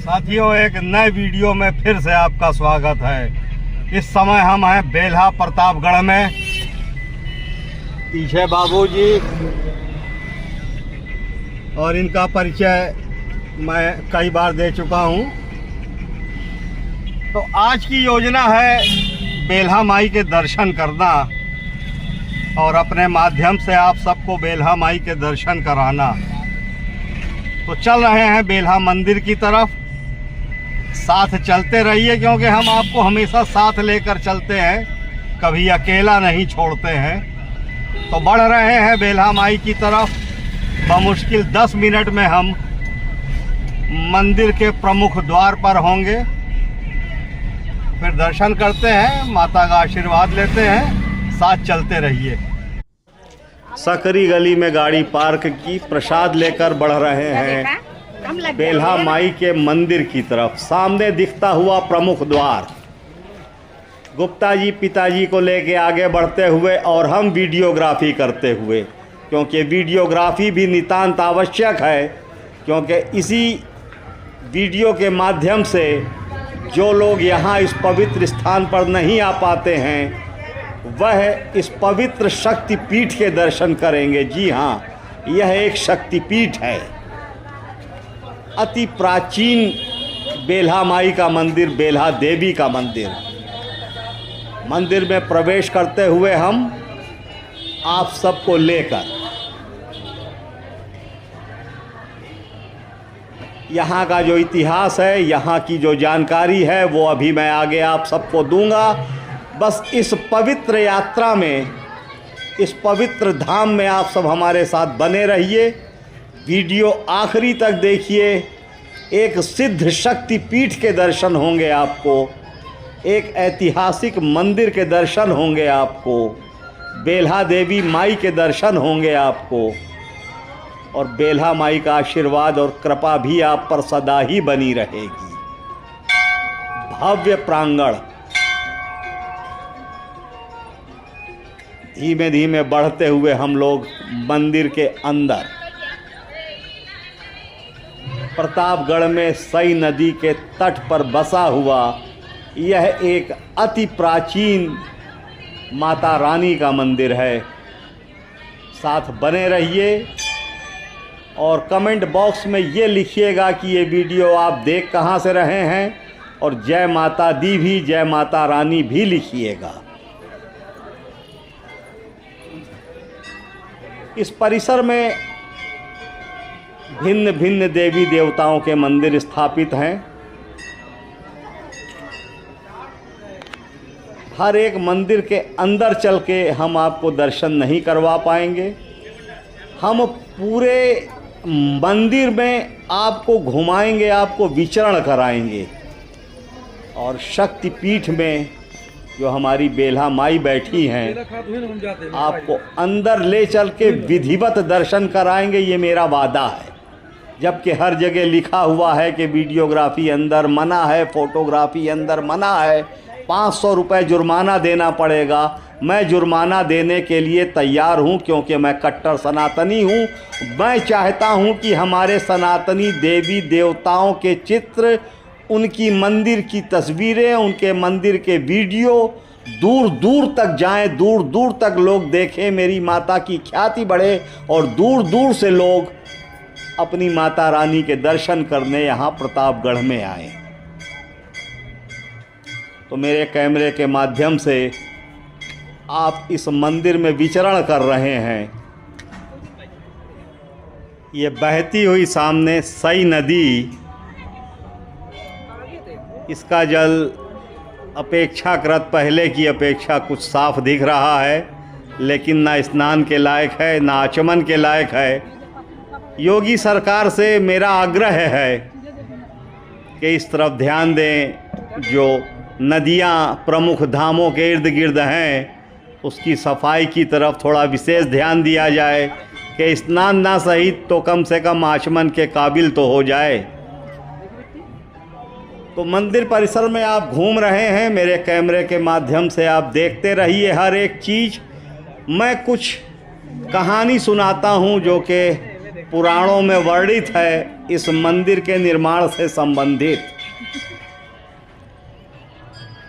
साथियों, एक नए वीडियो में फिर से आपका स्वागत है। इस समय हम हैं बेल्हा प्रतापगढ़ में। पीछे बाबूजी और इनका परिचय मैं कई बार दे चुका हूं। तो आज की योजना है बेल्हा माई के दर्शन करना और अपने माध्यम से आप सबको बेल्हा माई के दर्शन कराना। तो चल रहे हैं बेल्हा मंदिर की तरफ। साथ चलते रहिए क्योंकि हम आपको हमेशा साथ लेकर चलते हैं, कभी अकेला नहीं छोड़ते हैं। तो बढ़ रहे हैं बेल्हा माई की तरफ। बमुश्किल 10 मिनट में हम मंदिर के प्रमुख द्वार पर होंगे। फिर दर्शन करते हैं, माता का आशीर्वाद लेते हैं। साथ चलते रहिए। सकरी गली में गाड़ी पार्क की, प्रसाद लेकर बढ़ रहे हैं बेल्हा माई के मंदिर की तरफ। सामने दिखता हुआ प्रमुख द्वार, गुप्ता जी पिताजी को लेके आगे बढ़ते हुए और हम वीडियोग्राफी करते हुए, क्योंकि वीडियोग्राफी भी नितांत आवश्यक है। क्योंकि इसी वीडियो के माध्यम से जो लोग यहाँ इस पवित्र स्थान पर नहीं आ पाते हैं वह इस पवित्र शक्तिपीठ के दर्शन करेंगे। जी हाँ, यह एक शक्तिपीठ है। अति प्राचीन बेल्हा माई का मंदिर, बेल्हा देवी का मंदिर। मंदिर में प्रवेश करते हुए हम आप सबको लेकर यहाँ का जो इतिहास है, यहाँ की जो जानकारी है वो अभी मैं आगे आप सबको दूंगा। बस इस पवित्र यात्रा में, इस पवित्र धाम में आप सब हमारे साथ बने रहिए। वीडियो आखिरी तक देखिए। एक सिद्ध शक्ति पीठ के दर्शन होंगे आपको, एक ऐतिहासिक मंदिर के दर्शन होंगे आपको, बेल्हा देवी माई के दर्शन होंगे आपको, और बेल्हा माई का आशीर्वाद और कृपा भी आप पर सदा ही बनी रहेगी। भव्य प्रांगण। धीमे धीमे बढ़ते हुए हम लोग मंदिर के अंदर। प्रतापगढ़ में सई नदी के तट पर बसा हुआ यह एक अति प्राचीन माता रानी का मंदिर है। साथ बने रहिए और कमेंट बॉक्स में ये लिखिएगा कि ये वीडियो आप देख कहाँ से रहे हैं, और जय माता दी भी, जय माता रानी भी लिखिएगा। इस परिसर में भिन्न भिन्न देवी देवताओं के मंदिर स्थापित हैं। हर एक मंदिर के अंदर चल के हम आपको दर्शन नहीं करवा पाएंगे। हम पूरे मंदिर में आपको घुमाएंगे, आपको विचरण कराएंगे। और शक्तिपीठ में जो हमारी बेल्हा माई बैठी हैं, आपको अंदर ले चल के विधिवत दर्शन कराएंगे, ये मेरा वादा है। जबकि हर जगह लिखा हुआ है कि वीडियोग्राफी अंदर मना है, फोटोग्राफी अंदर मना है, 500 रुपये जुर्माना देना पड़ेगा। मैं जुर्माना देने के लिए तैयार हूं, क्योंकि मैं कट्टर सनातनी हूं। मैं चाहता हूं कि हमारे सनातनी देवी देवताओं के चित्र, उनकी मंदिर की तस्वीरें, उनके मंदिर के वीडियो दूर दूर तक जाएं, दूर दूर तक लोग देखें, मेरी माता की ख्याति बढ़े और दूर दूर से लोग अपनी माता रानी के दर्शन करने यहाँ प्रतापगढ़ में आए। तो मेरे कैमरे के माध्यम से आप इस मंदिर में विचरण कर रहे हैं। ये बहती हुई सामने सई नदी, इसका जल अपेक्षाकृत पहले की अपेक्षा कुछ साफ दिख रहा है, लेकिन ना स्नान के लायक है, ना आचमन के लायक है। योगी सरकार से मेरा आग्रह है कि इस तरफ ध्यान दें। जो नदियां प्रमुख धामों के इर्द गिर्द हैं, उसकी सफाई की तरफ थोड़ा विशेष ध्यान दिया जाए कि स्नान ना सही तो कम से कम आचमन के काबिल तो हो जाए। तो मंदिर परिसर में आप घूम रहे हैं, मेरे कैमरे के माध्यम से आप देखते रहिए हर एक चीज़। मैं कुछ कहानी सुनाता हूं जो कि पुराणों में वर्णित है इस मंदिर के निर्माण से संबंधित।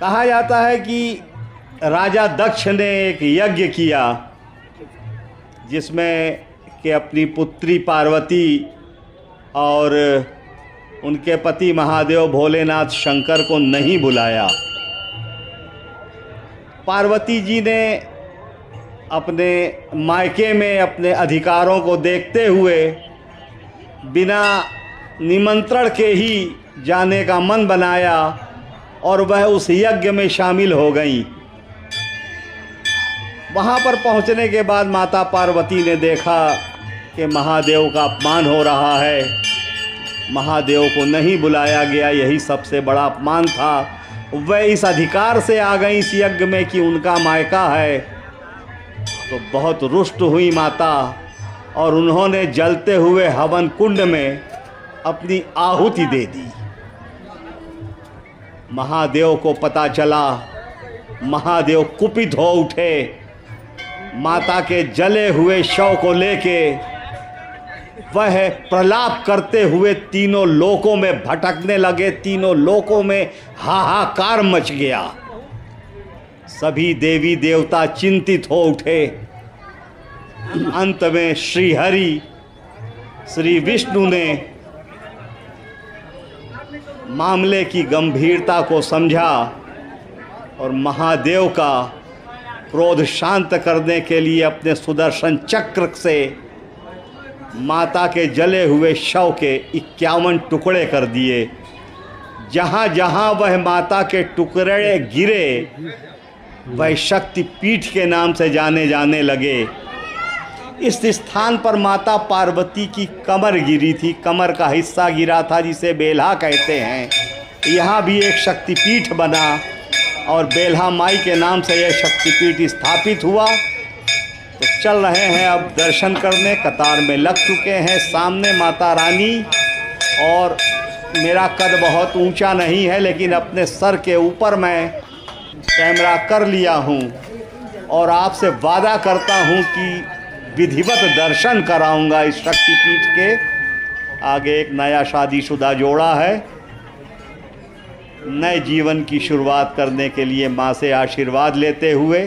कहा जाता है कि राजा दक्ष ने एक यज्ञ किया जिसमें कि अपनी पुत्री पार्वती और उनके पति महादेव भोलेनाथ शंकर को नहीं बुलाया। पार्वती जी ने अपने मायके में अपने अधिकारों को देखते हुए बिना निमंत्रण के ही जाने का मन बनाया और वह उस यज्ञ में शामिल हो गईं। वहाँ पर पहुँचने के बाद माता पार्वती ने देखा कि महादेव का अपमान हो रहा है, महादेव को नहीं बुलाया गया, यही सबसे बड़ा अपमान था। वह इस अधिकार से आ गई इस यज्ञ में कि उनका मायका है, तो बहुत रुष्ट हुई माता और उन्होंने जलते हुए हवन कुंड में अपनी आहुति दे दी। महादेव को पता चला, महादेव कुपित हो उठे, माता के जले हुए शव को लेके वह प्रलाप करते हुए तीनों लोकों में भटकने लगे। तीनों लोकों में हाहाकार मच गया। सभी देवी देवता चिंतित हो उठे। अंत में श्री हरि श्री विष्णु ने मामले की गंभीरता को समझा और महादेव का क्रोध शांत करने के लिए अपने सुदर्शन चक्र से माता के जले हुए शव के 51 टुकड़े कर दिए। जहाँ जहाँ वह माता के टुकड़े गिरे वह शक्ति पीठ के नाम से जाने लगे। इस स्थान पर माता पार्वती की कमर गिरी थी, कमर का हिस्सा गिरा था जिसे बेल्हा कहते हैं। यहाँ भी एक शक्तिपीठ बना और बेल्हा माई के नाम से यह शक्तिपीठ स्थापित हुआ। तो चल रहे हैं अब दर्शन करने, कतार में लग चुके हैं। सामने माता रानी और मेरा कद बहुत ऊंचा नहीं है लेकिन अपने सर के ऊपर मैं कैमरा कर लिया हूं और आपसे वादा करता हूं कि विधिवत दर्शन कराऊंगा इस शक्तिपीठ के। आगे एक नया शादीशुदा जोड़ा है, नए जीवन की शुरुआत करने के लिए माँ से आशीर्वाद लेते हुए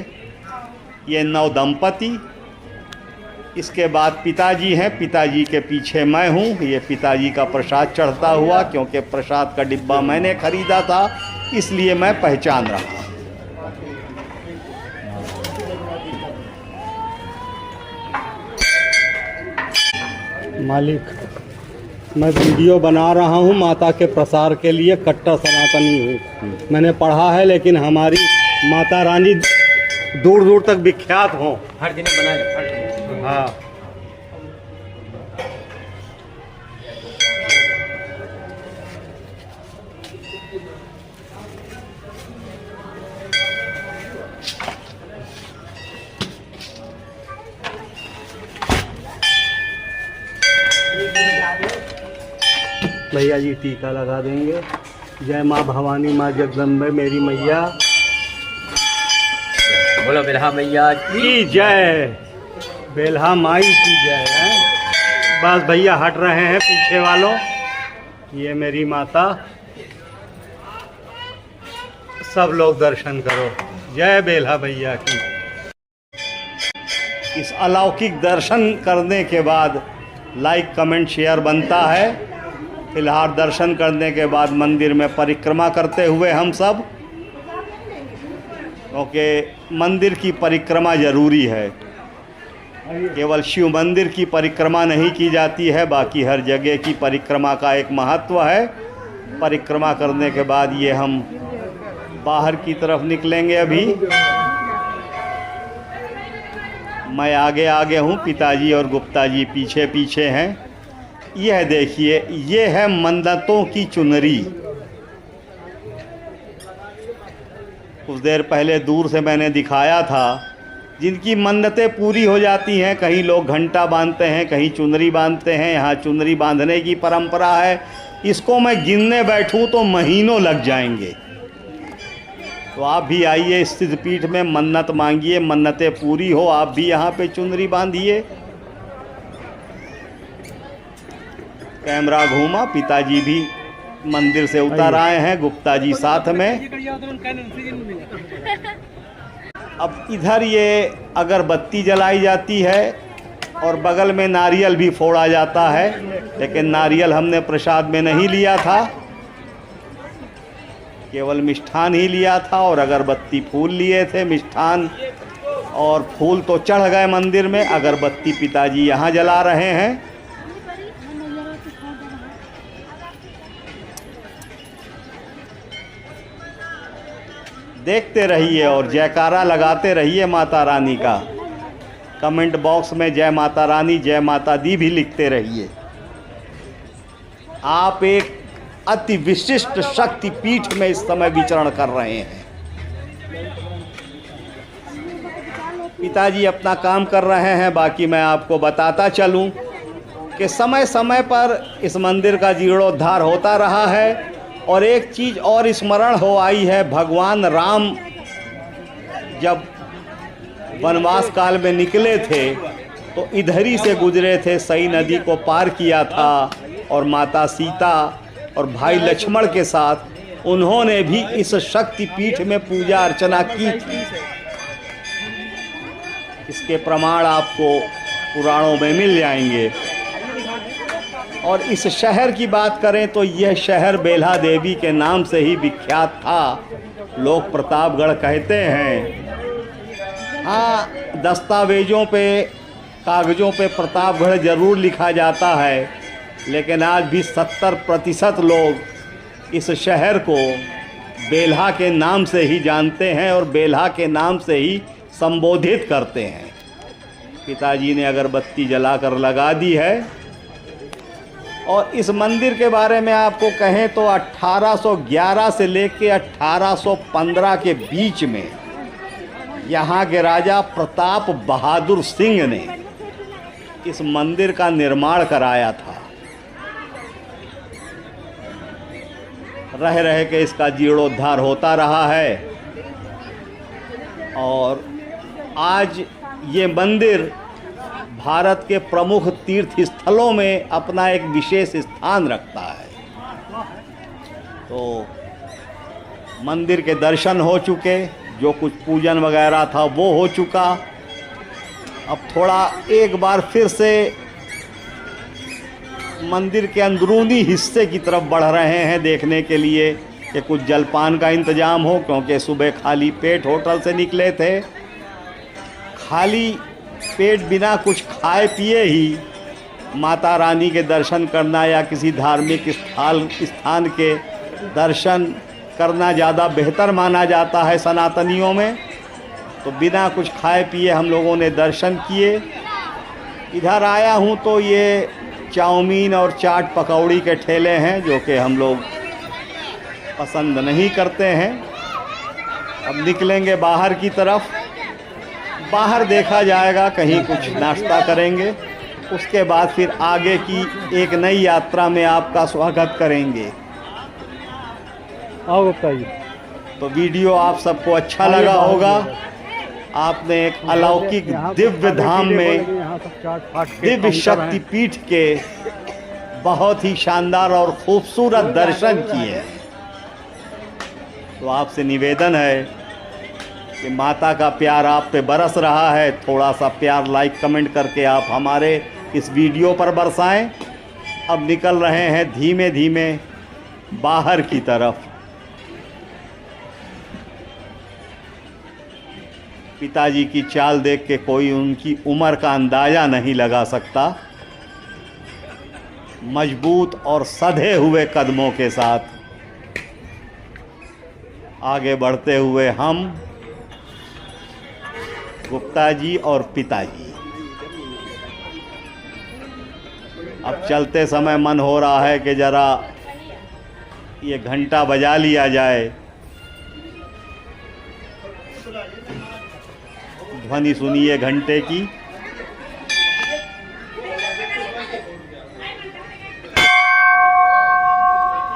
ये नव दंपति। इसके बाद पिताजी हैं, पिताजी के पीछे मैं हूँ। ये पिताजी का प्रसाद चढ़ता हुआ, क्योंकि प्रसाद का डिब्बा मैंने खरीदा था इसलिए मैं पहचान रहा। मालिक, मैं वीडियो बना रहा हूँ माता के प्रसार के लिए, कट्टर सनातनी हूँ। मैंने पढ़ा है लेकिन हमारी माता रानी दूर दूर तक विख्यात हो। हर दिन बना। हाँ, भैया जी टीका लगा देंगे। जय माँ भवानी, माँ जगदम्बे मेरी मैया। बोलो बेल्हा मैया की जय, बेल्हा माई की जय है। बस भैया हट रहे हैं पीछे वालों। ये मेरी माता, सब लोग दर्शन करो। जय बेल्हा भैया की। इस अलौकिक दर्शन करने के बाद लाइक कमेंट शेयर बनता है। फिलहाल दर्शन करने के बाद मंदिर में परिक्रमा करते हुए हम सब, क्योंकि मंदिर की परिक्रमा ज़रूरी है। केवल शिव मंदिर की परिक्रमा नहीं की जाती है, बाकी हर जगह की परिक्रमा का एक महत्व है। परिक्रमा करने के बाद ये हम बाहर की तरफ निकलेंगे। अभी मैं आगे आगे हूँ, पिताजी और गुप्ता जी पीछे पीछे हैं। यह देखिए, ये है मन्नतों की चुनरी। कुछ देर पहले दूर से मैंने दिखाया था, जिनकी मन्नतें पूरी हो जाती हैं। कहीं लोग घंटा बांधते हैं, कहीं चुनरी बांधते हैं। यहाँ चुनरी बांधने की परंपरा है। इसको मैं गिनने बैठूं तो महीनों लग जाएंगे। तो आप भी आइए सिद्धपीठ में, मन्नत मांगिए, मन्नतें पूरी हो। आप भी यहाँ पे चुनरी बांधिए। कैमरा घूमा, पिताजी भी मंदिर से उतर आए हैं, गुप्ता जी साथ में। अब इधर ये अगरबत्ती जलाई जाती है और बगल में नारियल भी फोड़ा जाता है, लेकिन नारियल हमने प्रसाद में नहीं लिया था, केवल मिष्ठान ही लिया था और अगरबत्ती फूल लिए थे। मिष्ठान और फूल तो चढ़ गए मंदिर में, अगरबत्ती पिताजी यहाँ जला रहे हैं। देखते रहिए और जयकारा लगाते रहिए माता रानी का। कमेंट बॉक्स में जय माता रानी, जय माता दी भी लिखते रहिए। आप एक अति विशिष्ट शक्ति पीठ में इस समय विचरण कर रहे हैं। पिताजी अपना काम कर रहे हैं, बाकी मैं आपको बताता चलूं कि समय समय पर इस मंदिर का जीर्णोद्धार होता रहा है। और एक चीज़ और स्मरण हो आई है, भगवान राम जब वनवास काल में निकले थे तो इधर ही से गुजरे थे, सई नदी को पार किया था और माता सीता और भाई लक्ष्मण के साथ उन्होंने भी इस शक्ति पीठ में पूजा अर्चना की थी। इसके प्रमाण आपको पुराणों में मिल जाएंगे। और इस शहर की बात करें तो यह शहर बेल्हा देवी के नाम से ही विख्यात था, लोग प्रतापगढ़ कहते हैं। हाँ, दस्तावेज़ों पे, कागज़ों पे प्रतापगढ़ ज़रूर लिखा जाता है, लेकिन आज भी 70% लोग इस शहर को बेल्हा के नाम से ही जानते हैं और बेल्हा के नाम से ही संबोधित करते हैं। पिताजी ने अगरबत्ती जलाकर लगा दी है। और इस मंदिर के बारे में आपको कहें तो 1811 से लेकर 1815 के बीच में यहाँ के राजा प्रताप बहादुर सिंह ने इस मंदिर का निर्माण कराया था। रह रह के इसका जीर्णोद्धार होता रहा है और आज ये मंदिर भारत के प्रमुख तीर्थ स्थलों में अपना एक विशेष स्थान रखता है। तो मंदिर के दर्शन हो चुके, जो कुछ पूजन वगैरह था वो हो चुका। अब थोड़ा एक बार फिर से मंदिर के अंदरूनी हिस्से की तरफ बढ़ रहे हैं देखने के लिए कि कुछ जलपान का इंतज़ाम हो, क्योंकि सुबह खाली पेट होटल से निकले थे। खाली पेट बिना कुछ खाए पिए ही माता रानी के दर्शन करना या किसी धार्मिक स्थान के दर्शन करना ज़्यादा बेहतर माना जाता है सनातनियों में। तो बिना कुछ खाए पिए हम लोगों ने दर्शन किए। इधर आया हूँ तो ये चाउमीन और चाट पकौड़ी के ठेले हैं, जो कि हम लोग पसंद नहीं करते हैं। अब निकलेंगे बाहर की तरफ, बाहर देखा जाएगा, कहीं कुछ नाश्ता करेंगे, उसके बाद फिर आगे की एक नई यात्रा में आपका स्वागत करेंगे। आओ गुप्ता जी। तो वीडियो आप सबको अच्छा लगा होगा। आपने एक अलौकिक दिव्य धाम में दिव्य शक्ति पीठ के बहुत ही शानदार और खूबसूरत दर्शन किए। तो आपसे निवेदन है कि माता का प्यार आप पे बरस रहा है, थोड़ा सा प्यार लाइक कमेंट करके आप हमारे इस वीडियो पर बरसाएं। अब निकल रहे हैं धीमे धीमे बाहर की तरफ। पिताजी की चाल देख के कोई उनकी उम्र का अंदाज़ा नहीं लगा सकता। मजबूत और सधे हुए कदमों के साथ आगे बढ़ते हुए हम, गुप्ता जी और पिताजी। अब चलते समय मन हो रहा है कि ज़रा ये घंटा बजा लिया जाए, ध्वनि सुनिए घंटे की।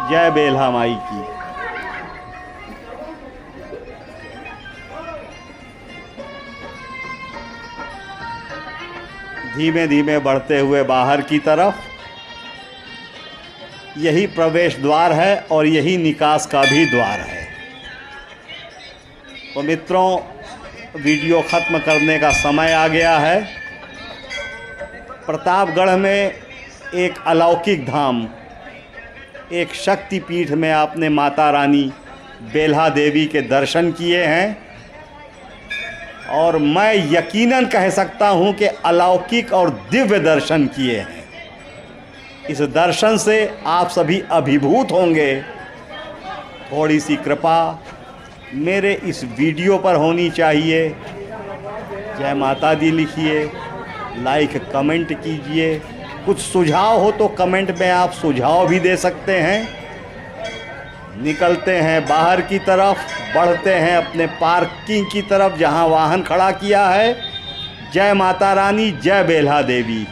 जय बेल्हा माई की। धीमे धीमे बढ़ते हुए बाहर की तरफ यही प्रवेश द्वार है और यही निकास का भी द्वार है। तो मित्रों, वीडियो ख़त्म करने का समय आ गया है। प्रतापगढ़ में एक अलौकिक धाम, एक शक्तिपीठ में आपने माता रानी बेल्हा देवी के दर्शन किए हैं और मैं यकीनन कह सकता हूं कि अलौकिक और दिव्य दर्शन किए हैं। इस दर्शन से आप सभी अभिभूत होंगे। थोड़ी सी कृपा मेरे इस वीडियो पर होनी चाहिए। जय माता दी लिखिए, लाइक कमेंट कीजिए। कुछ सुझाव हो तो कमेंट में आप सुझाव भी दे सकते हैं। निकलते हैं बाहर की तरफ, बढ़ते हैं अपने पार्किंग की तरफ जहां वाहन खड़ा किया है। जय माता रानी, जय बेल्हा देवी।